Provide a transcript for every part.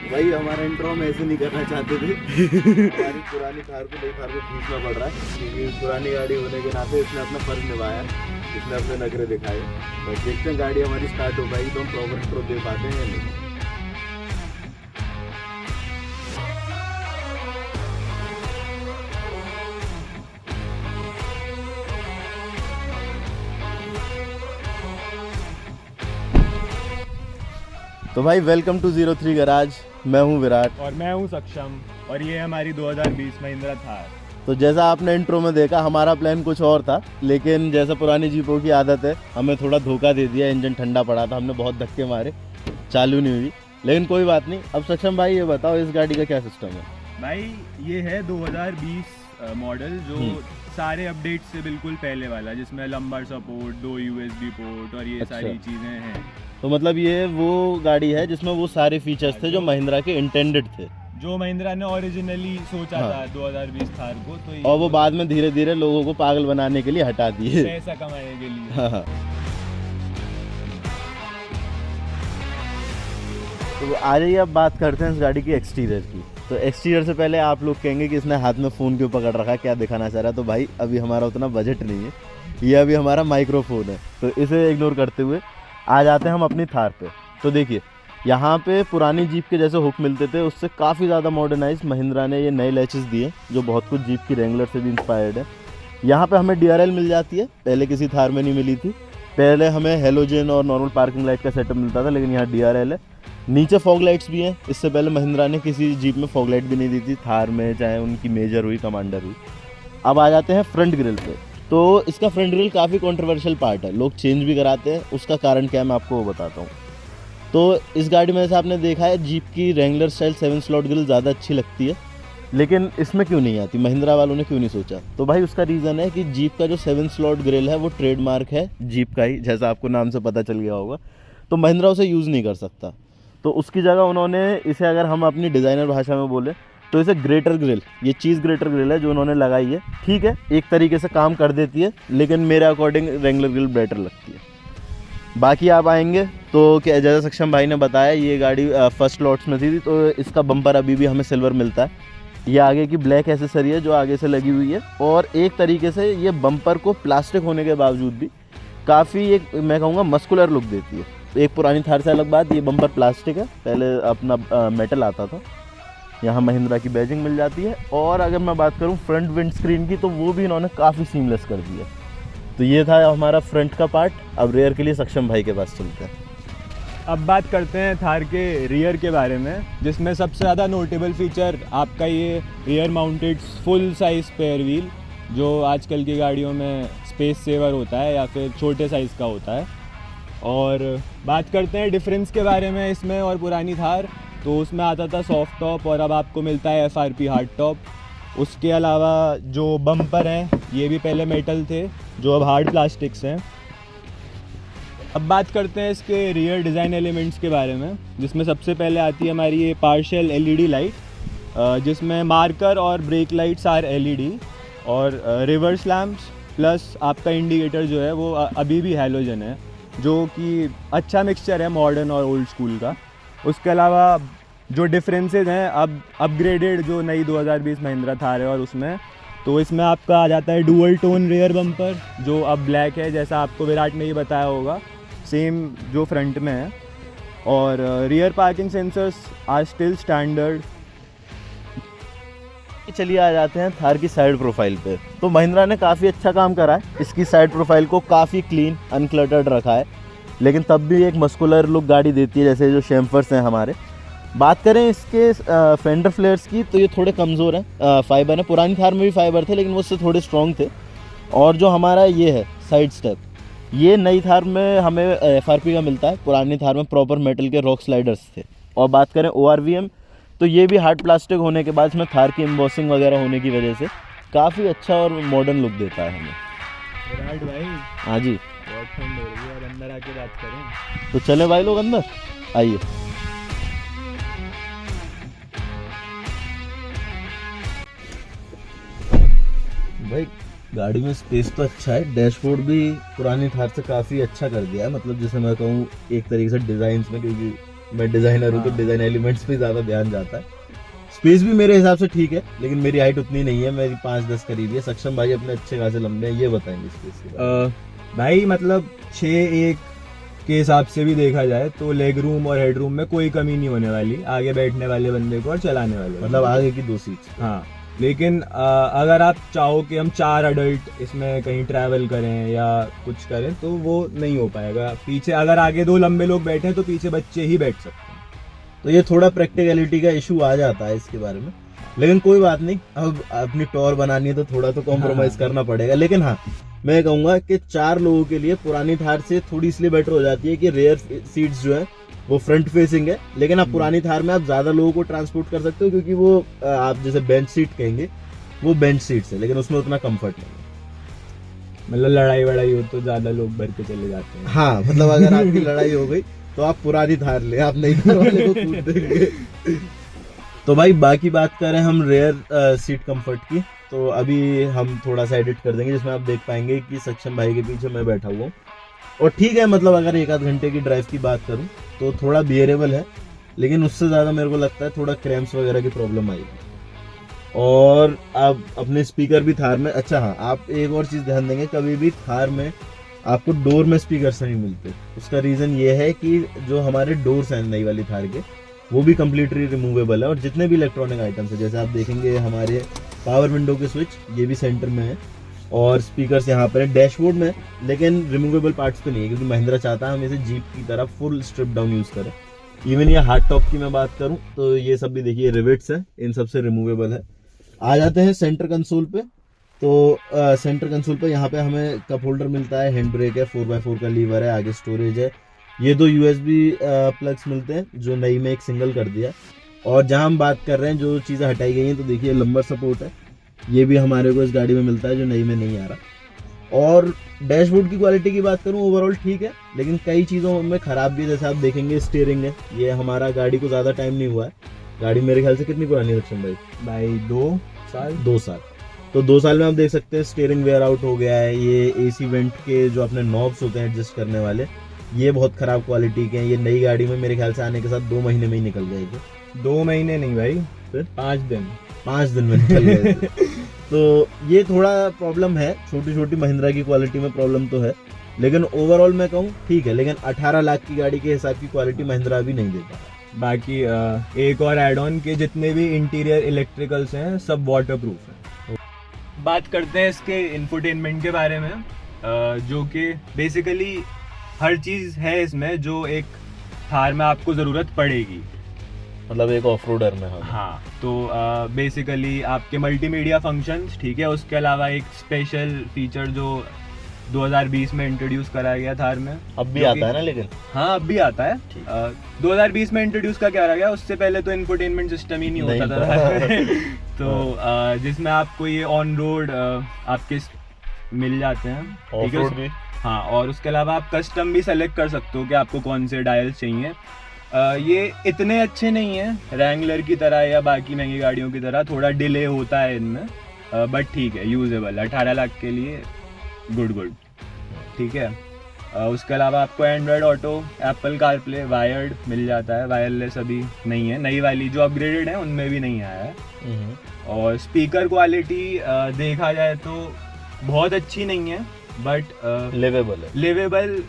भाई हमारा इंट्रो हम ऐसे नहीं करना चाहते थे। हमारी पुरानी थार को नई थार को खींचना पड़ रहा है क्योंकि पुरानी गाड़ी होने के नाते इसने अपना फर्ज निभाया, इसने अपने नखरे दिखाए। बस देखते हैं गाड़ी हमारी स्टार्ट हो पाएगी तो हम प्रॉपर इंट्रो दे पाते हैं या नहीं। तो भाई वेलकम टू 03 गराज। मैं हूं विराट और मैं हूं सक्षम और ये हमारी 2020 महिंद्रा थार। तो जैसा आपने इंट्रो में देखा हमारा प्लान कुछ और था, लेकिन जैसा पुरानी जीपों की आदत है हमें थोड़ा धोखा दे दिया। इंजन ठंडा पड़ा था, हमने बहुत धक्के मारे, चालू नहीं हुई। लेकिन कोई बात नहीं। अब सक्षम भाई ये बताओ इस गाड़ी का क्या सिस्टम है? भाई ये है 2020 मॉडल जो सारे अपडेट से बिल्कुल पहले वाला, जिसमें लंबर सपोर्ट, 2 USB पोर्ट और ये सारी चीज़ें हैं। तो मतलब ये वो गाड़ी है जिसमें वो सारे फीचर्स थे जो महिंद्रा के इंटेंडेड थे, जो महिंद्रा ने ओरिजिनली सोचा था 2020 थार को। तो और वो बाद में धीरे धीरे लोगों को पागल बनाने के लिए हटा दिए, पैसा कमाने के लिए। हाँ। तो आ जाइए अब बात करते हैं इस गाड़ी की एक्सटीरियर की। तो एक्सटीरियर से पहले आप लोग कहेंगे कि इसने हाथ में फ़ोन क्यों पकड़ रखा है, क्या दिखाना चाह रहा है? तो भाई अभी हमारा उतना बजट नहीं है, ये अभी हमारा माइक्रोफोन है, तो इसे इग्नोर करते हुए आ जाते हैं हम अपनी थार पे। तो देखिए यहाँ पे पुरानी जीप के जैसे हुक मिलते थे उससे काफ़ी ज़्यादा मॉडर्नाइज महिंद्रा ने ये नए लैचेस दिए जो बहुत कुछ जीप की रेंगुलर से भी इंस्पायर्ड है। यहाँ पे हमें DRL मिल जाती है, पहले किसी थार में नहीं मिली थी। पहले हमें हेलोजन और नॉर्मल पार्किंग लाइट का सेटअप मिलता था, लेकिन यहाँ DRL है। नीचे फॉग लाइट्स भी हैं, इससे पहले महिंद्रा ने किसी जीप में फॉग लाइट भी नहीं दी थी थार में, चाहे उनकी मेजर हुई कमांडर हुई। अब आ जाते हैं फ्रंट ग्रिल पे। तो इसका फ्रंट ग्रिल काफ़ी कंट्रोवर्शियल पार्ट है, लोग चेंज भी कराते हैं। उसका कारण क्या है मैं आपको वो बताता हूँ। तो इस गाड़ी में जैसे आपने देखा है जीप की रेंगुलर स्टाइल 7 स्लॉट ग्रिल ज़्यादा अच्छी लगती है, लेकिन इसमें क्यों नहीं आती, महिंद्रा वालों ने क्यों नहीं सोचा? तो भाई उसका रीज़न है कि जीप का जो 7 स्लॉट ग्रिल है वो ट्रेडमार्क है जीप का ही, जैसा आपको नाम से पता चल गया होगा। तो महिंद्रा उसे यूज़ नहीं कर सकता। तो उसकी जगह उन्होंने इसे, अगर हम अपनी डिज़ाइनर भाषा में बोले तो इसे ग्रेटर ग्रिल, ये चीज़ ग्रेटर ग्रिल है जो उन्होंने लगाई है। ठीक है, एक तरीके से काम कर देती है, लेकिन मेरे अकॉर्डिंग रेंगुलर ग्रिल बेटर लगती है। बाकी आप आएंगे तो क्या, जैसा सक्षम भाई ने बताया ये गाड़ी फर्स्ट लॉट्स में थी, तो इसका बम्पर अभी भी हमें सिल्वर मिलता है। ये आगे की ब्लैक एसेसरी है जो आगे से लगी हुई है, और एक तरीके से ये बम्पर को प्लास्टिक होने के बावजूद भी काफ़ी एक, मैं कहूँगा, मस्कुलर लुक देती है। एक पुरानी थार से अलग बात, ये बम्पर प्लास्टिक है, पहले अपना मेटल आता था। यहाँ महिंद्रा की बैजिंग मिल जाती है। और अगर मैं बात करूँ फ्रंट विंड स्क्रीन की, तो वो भी इन्होंने काफ़ी सीमलेस कर दिया। तो ये था हमारा फ्रंट का पार्ट। अब रेयर के लिए सक्षम भाई के पास चलते हैं। अब बात करते हैं थार के रियर के बारे में, जिसमें सबसे ज़्यादा नोटेबल फीचर आपका ये rear mounted full size spare wheel, जो आजकल की गाड़ियों में स्पेस सेवर होता है या फिर छोटे साइज़ का होता है। और बात करते हैं डिफरेंस के बारे में इसमें और पुरानी थार, तो उसमें आता था सॉफ्ट टॉप और अब आपको मिलता है FRP हार्ड टॉप। उसके अलावा जो बम्पर हैं ये भी पहले मेटल थे जो अब हार्ड प्लास्टिक्स हैं। अब बात करते हैं इसके रियर डिज़ाइन एलिमेंट्स के बारे में, जिसमें सबसे पहले आती है हमारी ये पार्शियल LED लाइट, जिसमें मार्कर और ब्रेक लाइट्स आर LED, और रिवर्स लैम्प्स प्लस आपका इंडिकेटर जो है वो अभी भी हैलोजन है, जो कि अच्छा मिक्सचर है मॉडर्न और ओल्ड स्कूल का। उसके अलावा जो डिफरेंसेस हैं अब अपग्रेडेड जो नई 2020 महिंद्रा थार है और उसमें, तो इसमें आपका आ जाता है डुअल टोन रियर बम्पर जो अब ब्लैक है, जैसा आपको विराट ने ही बताया होगा, सेम जो फ्रंट में है। और rear parking sensors are still standard. चलिए आ जाते हैं थार की साइड प्रोफाइल पे। तो महिंद्रा ने काफ़ी अच्छा काम करा है, इसकी साइड प्रोफाइल को काफ़ी क्लीन अनक्लटर्ड रखा है, लेकिन तब भी एक मस्कुलर लुक गाड़ी देती है, जैसे जो शैम्फर्स हैं हमारे। बात करें इसके फेंडर फ्लेयर्स की, तो ये थोड़े कमज़ोर हैं, फाइबर है। पुरानी थार में भी फाइबर थे लेकिन वो उससे थोड़े स्ट्रॉन्ग थे। और जो हमारा ये है साइड स्टेप, ये नई थार में हमें FRP का मिलता है, पुरानी थार में प्रॉपर मेटल के रॉक स्लाइडर्स थे। और बात करें ORVM, तो ये भी हार्ड प्लास्टिक होने के बाद इसमें थार की एम्बॉसिंग वगैरह होने की वजह से काफ़ी अच्छा और मॉडर्न लुक देता है हमें। विराट भाई, हाँ जी, बहुत ठंड हो रही है, अब अंदर आके बात करें। तो चले भाई लोग अंदर, आइए। भाई गाड़ी में स्पेस तो अच्छा है, डैशबोर्ड भी पुरानी थार से काफ़ी अच्छा कर दिया है, मतलब जैसे मैं कहूँ एक तरीके से डिज़ाइन में, क्योंकि मैं डिजाइनर हूँ तो डिजाइन एलिमेंट्स पे ज्यादा ध्यान जाता है। स्पेस भी मेरे हिसाब से ठीक है, लेकिन मेरी हाइट उतनी नहीं है, मेरी 5'10" करीब है। सक्षम भाई अपने अच्छे खासे लंबे हैं, ये बताएंगे स्पेस के बारे में। भाई मतलब 6'1" के हिसाब से भी देखा जाए तो लेग रूम और हेड रूम में कोई कमी नहीं होने वाली आगे बैठने वाले बंदे को और चलाने वाले मतलब आगे की 2 सीट्स। हाँ, लेकिन अगर आप चाहो कि हम 4 अडल्ट इसमें कहीं ट्रैवल करें या कुछ करें तो वो नहीं हो पाएगा। पीछे अगर आगे 2 लंबे लोग बैठे तो पीछे बच्चे ही बैठ सकते हैं। तो ये थोड़ा प्रैक्टिकलिटी का इशू आ जाता है इसके बारे में, लेकिन कोई बात नहीं, अब अपनी टॉर बनानी है तो थोड़ा तो कॉम्प्रोमाइज करना पड़ेगा। लेकिन हाँ, मैं कहूंगा कि 4 लोगों के लिए पुरानी थार से थोड़ी इसलिए बेटर हो जाती है कि रेयर सीट्स जो है वो फ्रंट फेसिंग है, लेकिन आप पुरानी थार में आप ज्यादा लोगों को ट्रांसपोर्ट कर सकते हो, क्योंकि वो आप जैसे बेंच सीट कहेंगे वो बेंच सीट्स है, लेकिन उसमें उतना कंफर्ट नहीं है। मतलब लड़ाई वड़ाई हो तो ज्यादा लोग भर के चले जाते हैं। हाँ, मतलब अगर आपकी लड़ाई हो गई तो आप पुरानी थार ले, आप नई थार वाले को कूद देंगे। तो भाई बाकी बात करें हम रेयर सीट कंफर्ट की, तो अभी हम थोड़ा सा एडिट कर देंगे जिसमें आप देख पाएंगे कि सक्षम भाई के पीछे मैं बैठा हुआ हूँ। और ठीक है, मतलब अगर 1-8 घंटे की ड्राइव की बात करूँ तो थोड़ा बियरेबल है, लेकिन उससे ज़्यादा मेरे को लगता है थोड़ा क्रैम्प्स वगैरह की प्रॉब्लम आएगी। और आप अपने स्पीकर भी थार में, अच्छा हाँ, आप एक और चीज़ ध्यान देंगे, कभी भी थार में आपको डोर में स्पीकर्स नहीं मिलते। उसका रीज़न ये है कि जो हमारे डोर्स हैं नई वाली थार के, वो भी कम्प्लीटली रिमूवेबल है। और जितने भी इलेक्ट्रॉनिक आइटम्स है, जैसे आप देखेंगे हमारे पावर विंडो के स्विच ये भी सेंटर में है, और स्पीकर्स यहाँ पर है डैशबोर्ड में, लेकिन रिमूवेबल पार्ट्स पे नहीं है, क्योंकि महिंद्रा चाहता है हम इसे जीप की तरह फुल स्ट्रिप डाउन यूज़ करें। इवन ये हार्ड टॉप की मैं बात करूँ तो ये सब भी देखिए रिवेट्स है, इन सब से रिमूवेबल है। आ जाते हैं सेंटर कंसोल पे, तो सेंटर कंसोल पे यहाँ पे हमें कप होल्डर मिलता है, हैंड ब्रेक है, 4x4 का लीवर है, आगे स्टोरेज है, ये 2 USB प्लग्स मिलते हैं जो नई में एक सिंगल कर दिया। और जहाँ हम बात कर रहे हैं जो चीज़ें हटाई गई हैं, तो देखिए लंबर सपोर्ट है, ये भी हमारे को इस गाड़ी में मिलता है जो नई में नहीं आ रहा। और डैशबोर्ड की क्वालिटी की बात करूँ ओवरऑल ठीक है, लेकिन कई चीज़ों में ख़राब भी है। जैसे आप देखेंगे स्टीयरिंग है, ये हमारा गाड़ी को ज़्यादा टाइम नहीं हुआ है, गाड़ी मेरे ख्याल से कितनी पुरानी है सक्षम भाई? 2 साल। तो 2 साल में आप देख सकते हैं स्टीयरिंग वेयर आउट हो गया है। ये AC वेंट के जो अपने नॉब्स होते हैं एडजस्ट करने वाले, ये बहुत ख़राब क्वालिटी के हैं। ये नई गाड़ी में मेरे ख्याल से आने के साथ 2 महीने में ही निकल जाएगी। 2 महीने नहीं भाई, फिर 5 दिन में निकल गए थे। तो ये थोड़ा प्रॉब्लम है, छोटी छोटी महिंद्रा की क्वालिटी में प्रॉब्लम तो है, लेकिन ओवरऑल मैं कहूँ ठीक है। लेकिन 18 लाख की गाड़ी के हिसाब की क्वालिटी महिंद्रा अभी नहीं देता। बाकी एक और एड ऑन के जितने भी इंटीरियर इलेक्ट्रिकल्स हैं सब वाटर प्रूफ हैं। बात करते हैं इसके इंफोटेनमेंट के बारे में, जो कि बेसिकली हर चीज़ है इसमें जो एक थार में आपको ज़रूरत पड़ेगी, मतलब एक ऑफ रोडर में। हाँ, तो बेसिकली आपके मल्टीमीडिया फंक्शंस, ठीक है, उसके अलावा एक स्पेशल फीचर जो 2020 में इंट्रोड्यूस कराया गया थार में, अब भी आता है ना, लेकिन हाँ अब भी आता है। 2020 में इंट्रोड्यूस का क्या रह गया, उससे पहले तो इंफोटेनमेंट सिस्टम ही नहीं होता था। तो जिसमें आपको ये ऑन रोड आपके मिल जाते हैं, ठीक है, हाँ, और उसके अलावा आप कस्टम भी सेलेक्ट कर सकते हो कि आपको कौन से डायल्स चाहिए। ये इतने अच्छे नहीं है रैंगलर की तरह या बाकी महंगी गाड़ियों की तरह, थोड़ा डिले होता है इनमें, बट ठीक है, यूजेबल। 18 लाख के लिए गुड, ठीक है। उसके अलावा आपको Android Auto, Apple CarPlay, wired मिल जाता है, वायरलेस अभी नहीं है, नई वाली जो अपग्रेडेड है उनमें भी नहीं आया है। और स्पीकर क्वालिटी देखा जाए तो बहुत अच्छी नहीं है, बट लिवेबल।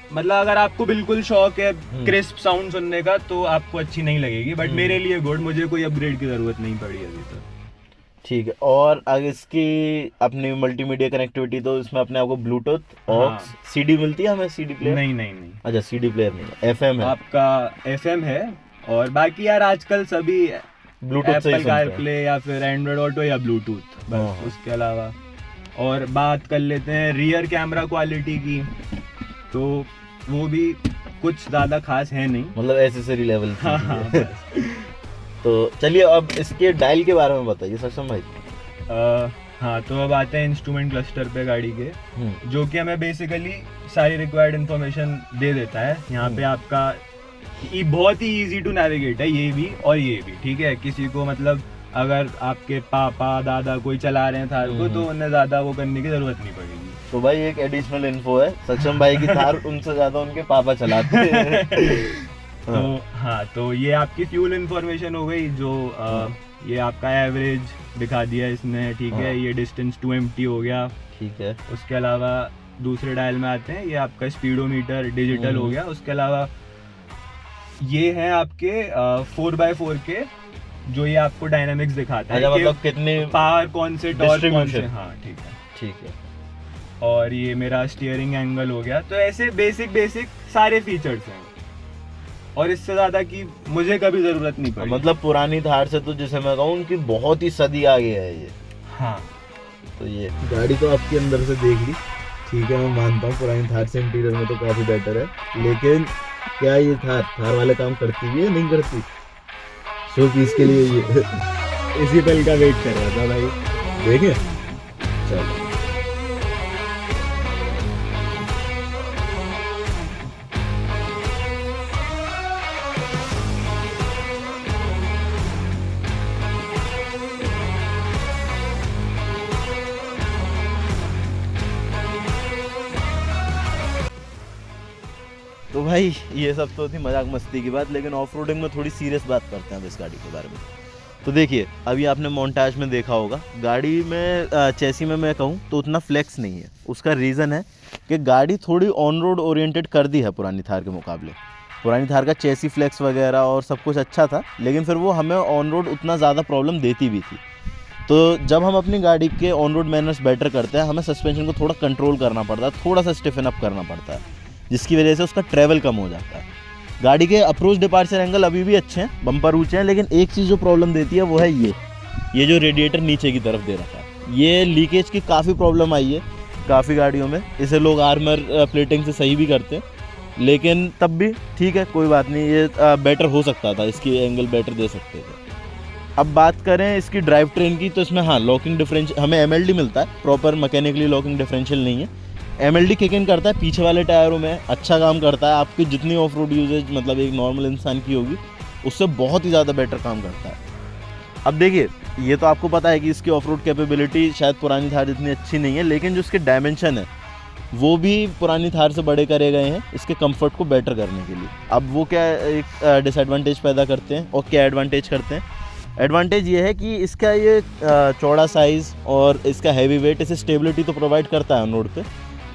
मतलब अगर आपको बिल्कुल शौक है क्रिस्प साउंड सुनने का तो आपको अच्छी नहीं लगेगी, बट मेरे लिए गुड, मुझे कोई अपग्रेड की जरूरत नहीं पड़ी अभी तक। ठीक है। और अगर इसकी अपनी मल्टीमीडिया कनेक्टिविटी, तो इसमें अपने आपको ब्लूटूथ और CD मिलती है हमें, CD प्लेयर? नहीं। अच्छा, CD प्लेयर नहीं, FM है आपका, FM है। और बाकी यार आजकल सभी ब्लूटूथ से ही एप्पल कारप्ले या फिर एंड्रॉयड ऑटो या ब्लूटूथ, बस उसके अलावा। और बात कर लेते हैं रियर कैमरा क्वालिटी की, तो वो भी कुछ ज़्यादा खास है नहीं, मतलब एसेसरी लेवल। हाँ। तो चलिए अब इसके डायल के बारे में बताइए सक्षम भाई। हाँ, तो अब आते हैं इंस्ट्रूमेंट क्लस्टर पे गाड़ी के, जो कि हमें बेसिकली सारी रिक्वायर्ड इन्फॉर्मेशन दे देता है। यहाँ पे आपका बहुत ही इजी टू नेविगेट है, ये भी और ये भी, ठीक है। किसी को मतलब अगर आपके पापा दादा कोई चला रहे हैं थार को, तो उन्हें ज़्यादा वो करने की ज़रूरत नहीं पड़ेगी। तो भाई एक एडिशनल इन्फो है, सक्षम भाई की थार उनसे ज़्यादा उनके पापा चलाते हैं। तो हाँ, तो ये आपकी फ्यूल इंफॉर्मेशन हो गई, जो ये आपका एवरेज दिखा दिया इसने, ठीक है। हाँ। ये डिस्टेंस टू एम्प्टी हो गया। ठीक है। उसके अलावा दूसरे डायल में आते हैं, ये आपका स्पीडोमीटर डिजिटल हो गया। उसके अलावा ये है आपके 4x4 के, जो ये आपको डायनामिक्स दिखाता है, अच्छा, मतलब कितनी पावर कौन से, टॉर्क कौन से। Distribution। हाँ ठीक है। ठीक है। और ये मेरा स्टीयरिंग एंगल हो गया। तो ऐसे बेसिक सारे फीचर्स हैं, और इससे ज्यादा की मुझे कभी जरूरत नहीं पड़ी। मतलब पुरानी थार से तो जैसे मैं कहूँ उनकी बहुत ही सदी आगे है ये। हाँ, तो ये गाड़ी तो आपके अंदर से देख ली, ठीक है, मैं मानता हूँ पुरानी थार से इंटीरियर में तो काफी बेटर है, लेकिन क्या ये थार वाले काम करती भी है नहीं करती? शो पीस के लिए ये इसी पल का वेट कर रहा था भाई। देखे। चलो। तो भाई ये सब तो थी मजाक मस्ती की बात, लेकिन ऑफ रोडिंग में थोड़ी सीरियस बात करते हैं अब इस गाड़ी के बारे में। तो देखिए, अभी आपने मोन्टाज में देखा होगा, गाड़ी में चेसी में मैं कहूँ तो उतना फ्लेक्स नहीं है। उसका रीज़न है कि गाड़ी थोड़ी ऑन रोड ओरिएंटेड कर दी है पुरानी थार के मुकाबले। पुरानी थार का चेसी फ्लेक्स वगैरह और सब कुछ अच्छा था, लेकिन फिर वो हमें ऑन रोड उतना ज़्यादा प्रॉब्लम देती भी थी। तो जब हम अपनी गाड़ी के ऑन रोड मैनर्स बेटर करते हैं, हमें सस्पेंशन को थोड़ा कंट्रोल करना पड़ता है, थोड़ा सा स्टिफन अप करना पड़ता है, जिसकी वजह से उसका ट्रैवल कम हो जाता है। गाड़ी के अप्रोच डिपार्चर एंगल अभी भी अच्छे हैं, बम्पर ऊंचे हैं, लेकिन एक चीज़ जो प्रॉब्लम देती है वो है ये जो रेडिएटर नीचे की तरफ दे रखा है, ये लीकेज की काफ़ी प्रॉब्लम आई है काफ़ी गाड़ियों में। इसे लोग आर्मर प्लेटिंग से सही भी करते हैं, लेकिन तब भी ठीक है, कोई बात नहीं, ये बेटर हो सकता था, इसकी एंगल बेटर दे सकते थे। अब बात करें इसकी ड्राइव ट्रेन की, तो इसमें हाँ लॉकिंग डिफरेंशियल हमें MLD मिलता है, प्रॉपर मैकेनिकली लॉकिंग डिफरेंशियल नहीं है। MLD किक इन करता है पीछे वाले टायरों में, अच्छा काम करता है। आपकी जितनी ऑफ रोड यूजेज मतलब एक नॉर्मल इंसान की होगी, उससे बहुत ही ज़्यादा बेटर काम करता है। अब देखिए, ये तो आपको पता है कि इसकी ऑफ रोड कैपेबिलिटी शायद पुरानी थार जितनी अच्छी नहीं है, लेकिन जो इसके डायमेंशन है वो भी पुरानी थार से बड़े करे गए हैं इसके कंफर्ट को बेटर करने के लिए। अब वो क्या एक डिसएडवांटेज पैदा करते हैं और क्या एडवांटेज करते हैं? एडवांटेज ये है कि इसका ये चौड़ा साइज़ और इसका हैवी वेट इसे स्टेबिलिटी तो प्रोवाइड करता है ऑन रोड पे,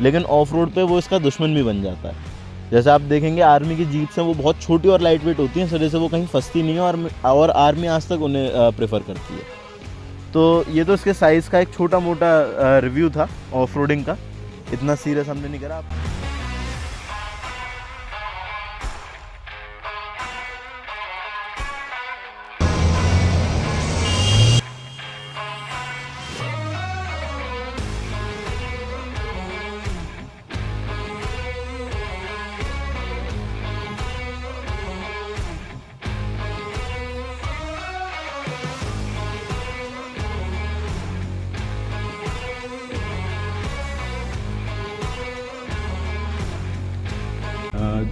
लेकिन ऑफ रोड पे वो इसका दुश्मन भी बन जाता है। जैसे आप देखेंगे आर्मी की जीप्स हैं, वो बहुत छोटी और लाइट वेट होती हैं, इस वजह से वो कहीं फंसती नहीं है, और आर्मी आज तक उन्हें प्रेफर करती है। तो ये तो इसके साइज़ का एक छोटा मोटा रिव्यू था ऑफ रोडिंग का, इतना सीरियस हमने नहीं करा।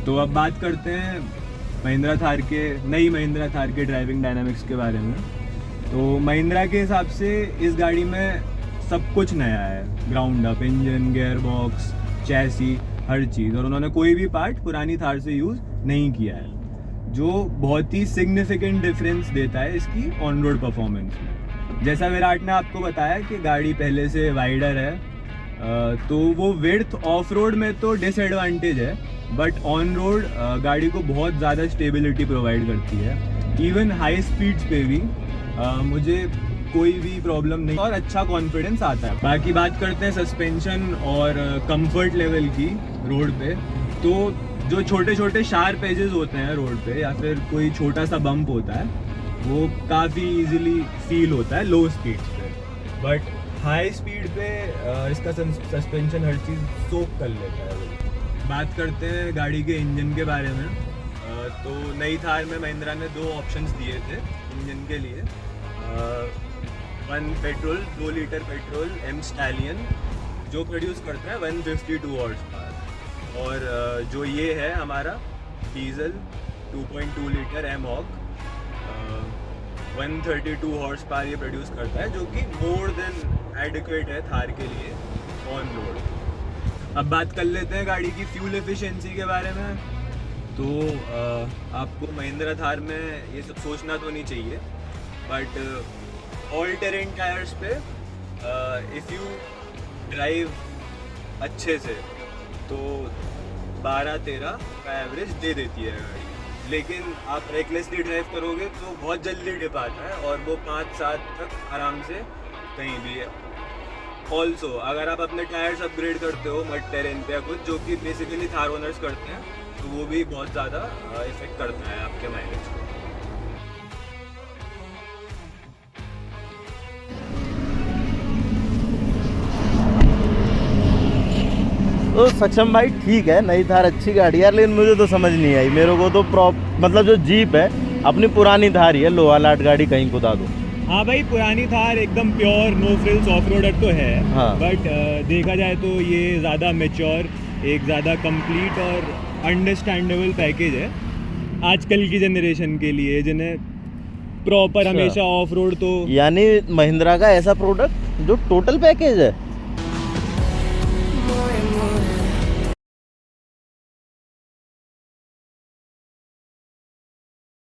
तो अब बात करते हैं नई महिंद्रा थार के ड्राइविंग डायनामिक्स के बारे में। तो महिंद्रा के हिसाब से इस गाड़ी में सब कुछ नया है, ground up, engine, gearbox, chassis, हर चीज़, और उन्होंने कोई भी पार्ट पुरानी थार से यूज़ नहीं किया है, जो बहुत ही सिग्निफिकेंट डिफरेंस देता है इसकी ऑन रोड परफॉर्मेंस में। जैसा विराट ने आपको बताया कि गाड़ी पहले से वाइडर है, तो वो विड्थ ऑफ रोड में तो डिसएडवांटेज है, बट ऑन रोड गाड़ी को बहुत ज़्यादा स्टेबिलिटी प्रोवाइड करती है। इवन हाई स्पीड्स पे भी मुझे कोई भी प्रॉब्लम नहीं और अच्छा कॉन्फिडेंस आता है। बाकी बात करते हैं सस्पेंशन और कंफर्ट लेवल की रोड पे। तो जो छोटे छोटे शार्प एजेस होते हैं रोड पे, या फिर कोई छोटा सा बम्प होता है, वो काफ़ी इजीली फील होता है लो स्पीड्स पे, बट हाई स्पीड पे इसका सस्पेंशन हर चीज़ सोक कर लेता है। बात करते हैं गाड़ी के इंजन के बारे में। तो नई थार में महिंद्रा ने 2 ऑप्शंस दिए थे इंजन के लिए, 1 petrol 2 litre petrol M stallion, जो प्रोड्यूस करता है 152 हॉर्स पावर, और जो ये है हमारा डीजल 2.2 लीटर M ऑक 132 हॉर्स पावर ये प्रोड्यूस करता है, जो कि मोर देन एडिक्वेट है थार के लिए ऑन रोड। अब बात कर लेते हैं गाड़ी की फ्यूल एफिशिएंसी के बारे में। तो आपको महिंद्रा थार में ये सब सोचना तो नहीं चाहिए, बट ऑल टेरेन टायर्स पे इफ़ यू ड्राइव अच्छे से तो 12-13 का एवरेज दे देती है गाड़ी। लेकिन आप रेकलेसली ड्राइव करोगे तो बहुत जल्दी डिप आता है और वो 5-7 तक आराम से कहीं भी है। ऑल्सो अगर आप अपने टायर्स अपग्रेड करते हो मड टेरेन पे या कुछ, जो कि बेसिकली थार ओनर्स करते हैं, तो वो भी बहुत ज़्यादा इफेक्ट करता है आपके माइलेज को। तो सक्षम भाई ठीक है, नई थार अच्छी गाड़ी है यार, लेकिन मुझे तो समझ नहीं आई। मेरे को तो मतलब जो जीप है अपनी पुरानी थार ही है, लोहा लाट गाड़ी कहीं कुदा दो। हाँ भाई, पुरानी थार एकदम pure no frills off roader तो है, हाँ। बट देखा जाए तो ये ज़्यादा मेच्योर, एक ज़्यादा कंप्लीट और अंडरस्टैंडेबल पैकेज है आजकल की जनरेशन के लिए, जिन्हें प्रॉपर अच्छा। हमेशा ऑफ रोड तो। यानी महिंद्रा का ऐसा प्रोडक्ट जो टोटल पैकेज है।